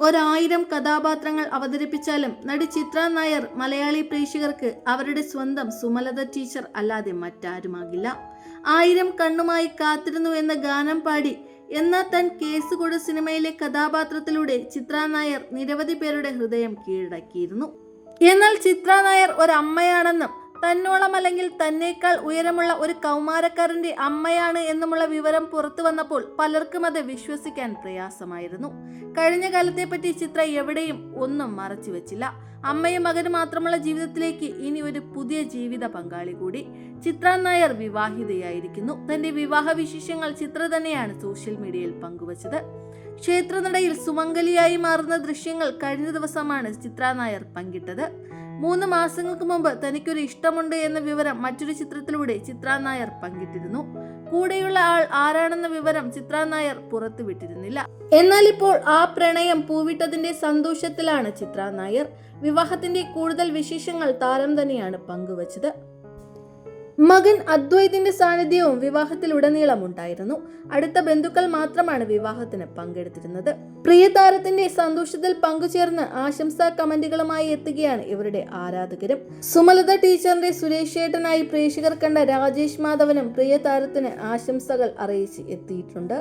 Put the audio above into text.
1000 കഥാപാത്രങ്ങൾ അവതരിപ്പിച്ചാലും നടി ചിത്ര നായർ മലയാളി പ്രേക്ഷകർക്ക് അവരുടെ സ്വന്തം സുമലത ടീച്ചർ അല്ലാതെ മറ്റാരുമാകില്ല. 1000 കണ്ണുമായി കാത്തിരുന്നു എന്ന ഗാനം പാടി എന്ന തൻ കേസുകൊട് സിനിമയിലെ കഥാപാത്രത്തിലൂടെ ചിത്ര നായർ നിരവധി പേരുടെ ഹൃദയം കീഴടക്കിയിരുന്നു. എന്നാൽ ചിത്ര നായർ ഒരമ്മയാണെന്നും തന്നോളം അല്ലെങ്കിൽ തന്നേക്കാൾ ഉയരമുള്ള ഒരു കൗമാരക്കാരന്റെ അമ്മയാണ് എന്നുമുള്ള വിവരം പുറത്തു വന്നപ്പോൾ പലർക്കും അത് വിശ്വസിക്കാൻ പ്രയാസമായിരുന്നു. കഴിഞ്ഞ കാലത്തെപ്പറ്റി ചിത്ര എവിടെയും ഒന്നും മറച്ചു വെച്ചില്ല. അമ്മയും മകനും മാത്രമുള്ള ജീവിതത്തിലേക്ക് ഇനി ഒരു പുതിയ ജീവിത പങ്കാളി കൂടി. ചിത്ര നായർ വിവാഹിതയായിരിക്കുന്നു. തന്റെ വിവാഹ വിശേഷങ്ങൾ ചിത്ര തന്നെയാണ് സോഷ്യൽ മീഡിയയിൽ പങ്കുവച്ചത്. ക്ഷേത്രനടയിൽ സുമംഗലിയായി മാറുന്ന ദൃശ്യങ്ങൾ കഴിഞ്ഞ ദിവസമാണ് ചിത്ര നായർ പങ്കിട്ടത്. 3 മാസങ്ങൾക്ക് മുമ്പ് തനിക്കൊരു ഇഷ്ടമുണ്ട് എന്ന വിവരം മറ്റൊരു ചിത്രത്തിലൂടെ ചിത്ര നായർ പങ്കിട്ടിരുന്നു. കൂടെയുള്ള ആൾ ആരാണെന്ന വിവരം ചിത്ര നായർ പുറത്തുവിട്ടിരുന്നില്ല. എന്നാൽ ഇപ്പോൾ ആ പ്രണയം പൂവിട്ടതിന്റെ സന്തോഷത്തിലാണ് ചിത്ര നായർ. വിവാഹത്തിന്റെ കൂടുതൽ വിശേഷങ്ങൾ താരം തന്നെയാണ് പങ്കുവച്ചത്. മകൻ അദ്വൈതിന്റെ സാന്നിധ്യവും വിവാഹത്തിലുടനീളം ഉണ്ടായിരുന്നു. അടുത്ത ബന്ധുക്കൾ മാത്രമാണ് വിവാഹത്തിന് പങ്കെടുത്തിരുന്നത്. പ്രിയ താരത്തിന്റെ സന്തോഷത്തിൽ പങ്കുചേർന്ന് ആശംസാ കമന്റുകളുമായി എത്തുകയാണ് ഇവരുടെ ആരാധകരും. സുമലത ടീച്ചറിന്റെ സുരേഷ് ഏട്ടനായി പ്രേക്ഷകർ കണ്ട രാജേഷ് മാധവനും പ്രിയ താരത്തിന് ആശംസകൾ അറിയിച്ച് എത്തിയിട്ടുണ്ട്.